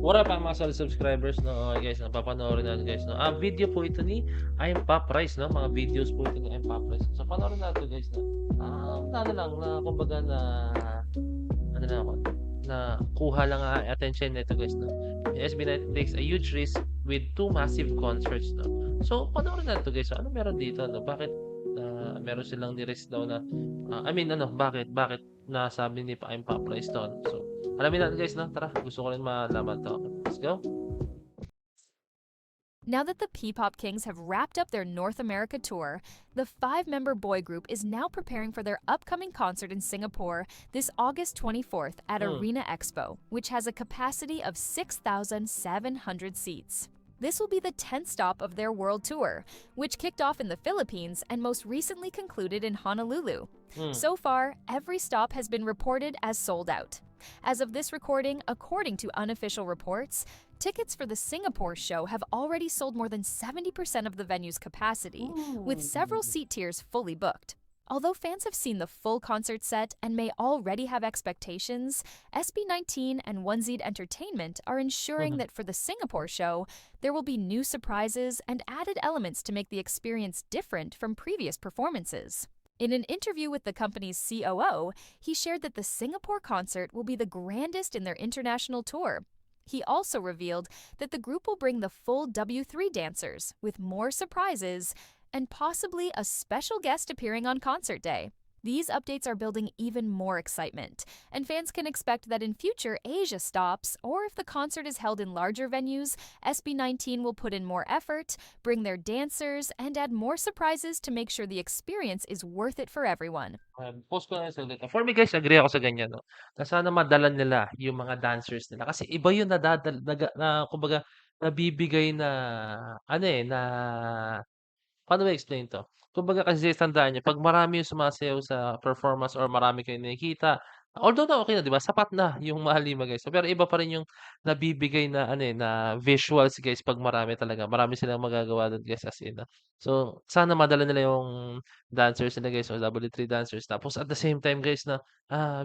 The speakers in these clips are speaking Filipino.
What up mga solid subscribers, no? Okay guys, papanoorin natin guys, no? Video po ito ni I'm Pop Rice, no? Mga videos po ito ni I'm Pop Rice. So panoorin natin guys, no? Ano lang na kumbaga na ano na ako na kuha lang ang attention nito guys, no? SB19 takes a huge risk with two massive concerts, no? So panoorin natin to guys, so, ano meron dito, no? Bakit meron silang ni-risk daw na bakit nasabi ni I'm Pop Rice to, no? So alamin natin guys, no? Tara, gusto ko rin malaman to. Let's go. Now that the P-Pop Kings have wrapped up their North America tour, the five-member boy group is now preparing for their upcoming concert in Singapore this August 24th at Arena Expo, which has a capacity of 6,700 seats. This will be the 10th stop of their world tour, which kicked off in the Philippines and most recently concluded in Honolulu. So far, every stop has been reported as sold out. As of this recording, according to unofficial reports, tickets for the Singapore show have already sold more than 70% of the venue's capacity, with several seat tiers fully booked. Although fans have seen the full concert set and may already have expectations, SB19 and One Entertainment are ensuring that for the Singapore show, there will be new surprises and added elements to make the experience different from previous performances. In an interview with the company's COO, he shared that the Singapore concert will be the grandest in their international tour. He also revealed that the group will bring the full W3 dancers, with more surprises and possibly a special guest appearing on concert day. These updates are building even more excitement, and fans can expect that in future Asia stops, or if the concert is held in larger venues, SB19 will put in more effort, bring their dancers, and add more surprises to make sure the experience is worth it for everyone. Post ko lang saglit. For me guys, agree ako sa ganyan, no? Na sana madala nila yung mga dancers nila. Kasi iba yung kumbaga, nabibigay na, na paano ba-explain 'to? Kumbaga kasi tandaan niyo 'pag marami yung sumasayaw sa performance or marami kayong nakikita, although na okey na 'di ba, sapat na yung mahal lima guys. Pero iba pa rin yung nabibigay na na visuals guys 'pag marami talaga. Marami silang magagawa dun guys as in, so sana madala nila yung dancers nila guys o W3 dancers. Tapos at the same time guys na,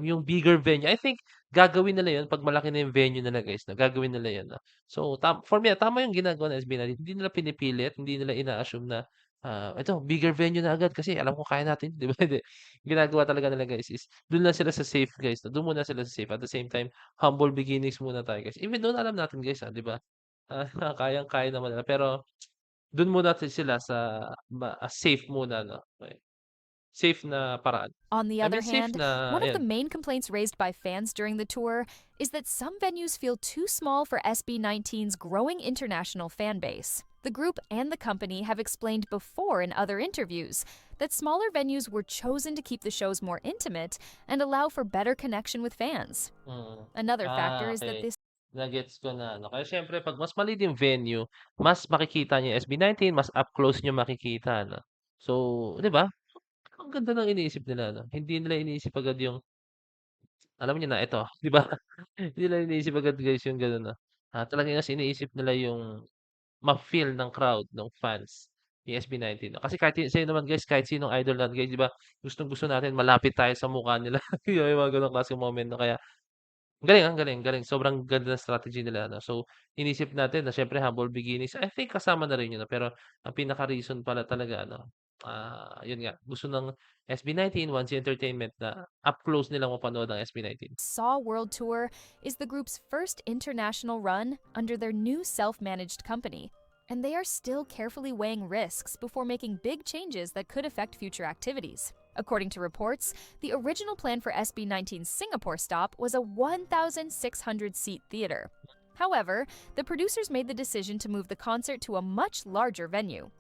yung bigger venue, I think gagawin nila yun 'pag malaki na yung venue nila guys, na gagawin nila yun, na. So for me, tama yung ginagawa ng SB19, hindi nila pinipilit, hindi nila ina-assume na ito bigger venue na agad kasi alam ko kaya natin, 'di ba, hindi. Ginagawa talaga nila guys is dun lang sila sa safe guys, dun muna sila sa safe at the same time humble beginnings muna tayo guys. Even though alam natin guys, 'di ba, kayang-kaya naman nila pero dun muna sila sa safe muna 'no, okey. Safe na paraan. On the I mean other safe hand, na one of the ayun. main complaints raised by fans during the tour is that some venues feel too small for SB19's growing international fan base. The group and the company have explained before in other interviews that smaller venues were chosen to keep the shows more intimate and allow for better connection with fans. Another factor is that Okey. this Na-gets ko na ano, kaya siyempre 'pag mas maliit yung venue, mas makikita niyo yung SB19, mas up close niyo makikita 'no. So, 'di ba? Ang ganda ng iniisip nila 'no, hindi nila iniisip agad yung alam niyo na ito, 'di ba? Hindi nila iniisip agad guys yung gano'n 'no. Talagang mas iniisip nila yung ma-feel ng crowd, ng fans, yung SB19 'no. Kasi kahit sino naman guys, kahit sinong idol natin guys 'di ba, gustong-gusto natin malapit tayo sa mukha nila, yung mga gano'ng klaseng moment 'no. Kaya ang galing, galing. Sobrang ganda ng strategy nila 'no. So, inisip natin na siyempre humble beginnings, I think kasama na rin yun 'no, pero ang pinaka-reason pala talaga ano, yun nga gusto ng SB19, 1C Entertainment na up close nilang mapanood ang SB19. Saw World Tour is the group's first international run under their new self managed company, and they are still carefully weighing risks before making big changes that could affect future activities. According to reports, the original plan for SB19's Singapore stop was a 1,600 seat theater. However, the producers made the decision to move the concert to a much larger venue.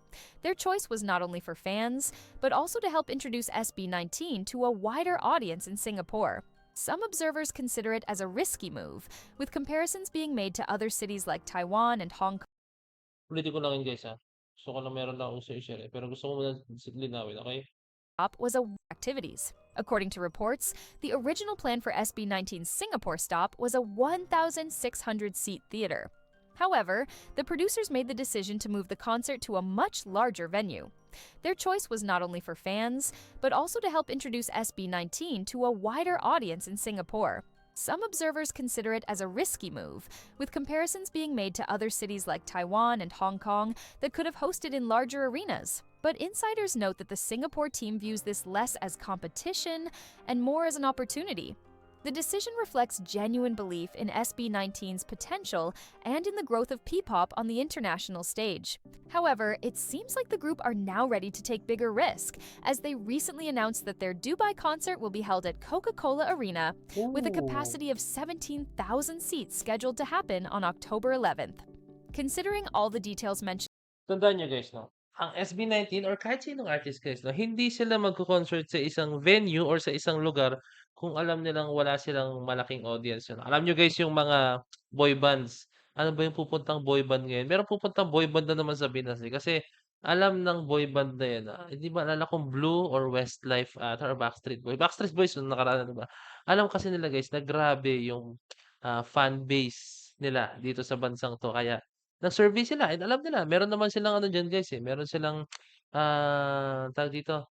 Their choice was not only for fans, but also to help introduce SB19 to a wider audience in Singapore. Some observers consider it as a risky move, with comparisons being made to other cities like Taiwan and Hong Kong. Ulitin ko lang yun guys, gusto ko lang meron lang akong i-share, pero gusto ko muna linawin, okey? Was a activities. According to reports, the original plan for SB19's Singapore stop was a 1,600 seat theater. However, the producers made the decision to move the concert to a much larger venue. Their choice was not only for fans, but also to help introduce SB19 to a wider audience in Singapore. some observers consider it as a risky move, with comparisons being made to other cities like Taiwan and Hong Kong that could have hosted in larger arenas. But insiders note that the Singapore team views this less as competition and more as an opportunity. The decision reflects genuine belief in SB19's potential and in the growth of P-pop on the international stage. However, it seems like the group are now ready to take bigger risk, as they recently announced that their Dubai concert will be held at Coca-Cola Arena, with a Oh. capacity of 17,000 seats scheduled to happen on October 11th. Considering all the details mentioned, Tandaan niyo guys 'no, ang SB19 or kahit sinong artist guys 'no, hindi sila magko-concert sa isang venue or sa isang lugar kung alam nilang wala silang malaking audience 'no. Alam niyo guys yung mga boy bands, ano ba yung pupuntang boy band ngayon, merong pupuntang boy band na naman sa Pinas, eh, kasi alam ng boy band na yun, hindi maalala kung Blue or Westlife ata or Backstreet Boys nung nakaraan, 'di ba? Alam kasi nila guys na grabe yung, fan base nila dito sa bansang 'to kaya nag-survey sila and alam nila meron naman silang ano diyan guys, eh, meron silang, tawag dito,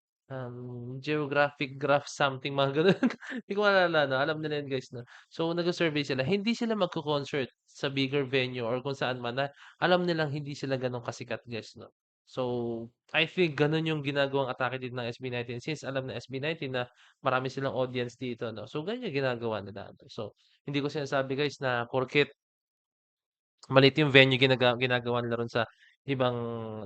geographic graph something mga gano'n. Hindi ko maalala 'no, alam nila 'yun guys 'no. So nagsu-survey sila, hindi sila magko-concert sa bigger venue or kung saan man na alam nilang hindi sila gano'n kasikat guys 'no. So, I think gano'n yung ginagawang atake din ng SB19 since alam ng SB19 na marami silang audience dito 'no. So ganyan yung ginagawa nila 'no. So, hindi ko sinasabi guys na porket maliit yung venue ginagawa nila ro'n sa ibang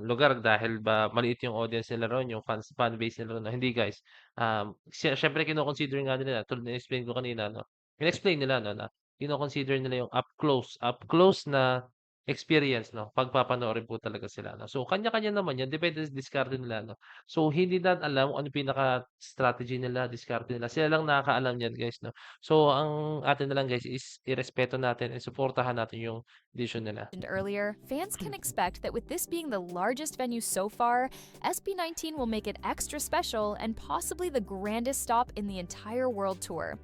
lugar dahil ba maliit yung audience nila ro'n, yung fan base nila ro'n 'no, hindi guys. Siyempre kino-consider nga nila tulad ng explain ko kanina 'no, in-explain nila 'no na kino-consider nila yung up close na experience 'no, 'pag papanoorin po talaga sila 'no. So kanya-kanya naman 'yan, depende sa diskarte nila 'no. So hindi natin alam kung ano pinaka-strategy nila, diskarte nila, sila lang nakakaalam niyan guys 'no. So ang atin na lang guys is irespeto natin and suportahan natin yung desisyon nila. earlier, fans can expect that with this being the largest venue so far, SB19 will make it extra special and possibly the grandest stop in the entire world tour.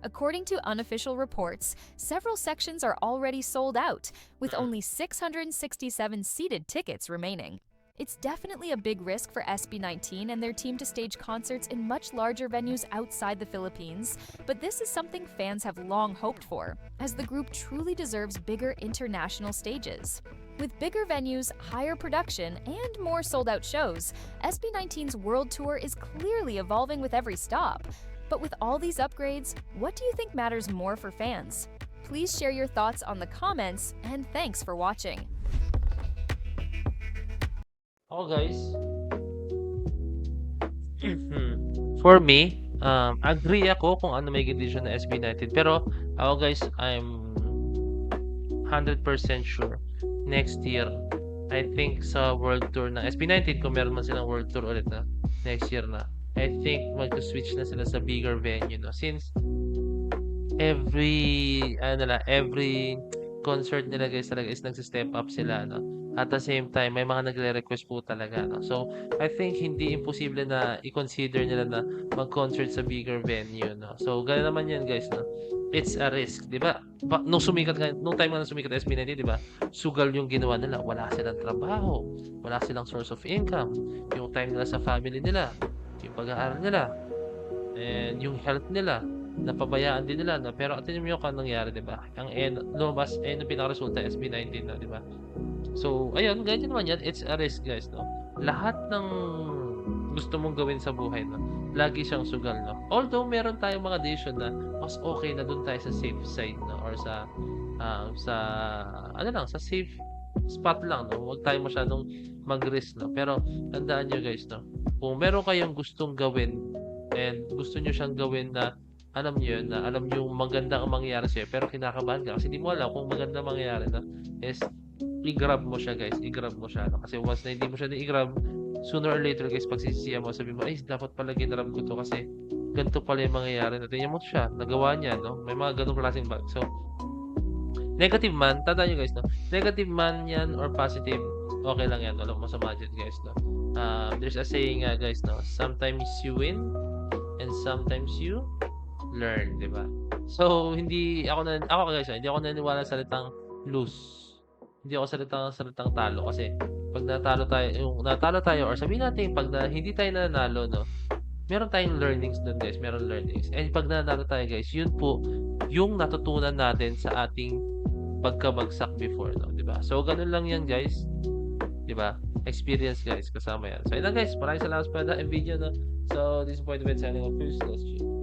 According to unofficial reports, several sections are already sold out, with only 667 seated tickets remaining. It's definitely a big risk for SB19 and their team to stage concerts in much larger venues outside the Philippines, but this is something fans have long hoped for, as the group truly deserves bigger international stages. With bigger venues, higher production, and more sold out shows, SB19's world tour is clearly evolving with every stop. But with all these upgrades, what do you think matters more for fans? Please share your thoughts on the comments, and thanks for watching. Ako guys, for me, agree ako kung ano magiging desisyon ng SB19 pero ako guys, I'm 100% sure next year, I think sa world tour ng SB19 kung meron man silang world tour ulit na next year na, I think magso-switch na sila sa bigger venue 'no, since every concert nila guys talaga is nagse-step up sila 'no. At the same time may mga nagre-request po talaga 'no. So, I think hindi imposible na i-consider nila na mag-concert sa bigger venue 'no. So, gano'n naman 'yan guys 'no. It's a risk, 'di ba? Nung time nga na sumikat ang SB19 'di ba, sugal yung ginawa nila, wala silang trabaho, wala silang source of income, yung time nila sa family nila, yung pag-aaral nila, and yung health nila. Napabayaan din nila 'no, pero tingnan niyo kung anong nangyari 'di ba? Ang lumabas ang pinakaresulta SB19 na 'di ba? So ayun, ganyan naman 'yan, it's a risk guys 'no. Lahat ng gusto mong gawin sa buhay 'no, lagi siyang sugal 'no. Although meron tayong mga decision na mas okay na dun tayo sa safe side 'no or sa ano lang, sa safe spot lang 'no, huwag tayo masyadong mag-risk 'no. Pero tandaan niyo guys 'no, kung meron kayong gustong gawin and gusto niyo siyang gawin na alam niyo yun, na alam niyong maganda ang mangyayari sa'yo pero kinakabahan ka kasi di mo alam kung maganda mangyayari 'no, is i-grab mo siya guys, i-grab mo siya 'no. Kasi once na hindi mo siya na-i-grab, sooner or later guys pagsisisihan mo, sabihin mo, "Ay dapat pala ginrab ko 'to kasi ganito pala yung mangyayari na." Tingnan mo siya, nagawa niya 'no, may mga gano'ng klaseng bag. So, negative man, tandaan niyo guys 'no, negative man 'yan or positive, okay lang 'yan, walang masama diyan guys 'no. There's a saying nga guys 'no, sometimes you win and sometimes you learn, 'di ba? So, ako guys, hindi ako naniniwala sa salitang lose. Hindi ako salitang talo kasi 'pag natalo tayo or sabihin natin 'pag hindi tayo nanalo 'no, meron tayong learnings dun guys, meron learnings. And 'pag nanalo tayo guys, yun po yung natutunan natin sa ating pagkabagsak before 'no, 'di ba? So ganun lang yan guys, 'di ba? Experience guys, kasama yan. So ayun lang guys, maraming salamat sa panonood ng video 'no. So this is Boy the Vet signing off. Peace.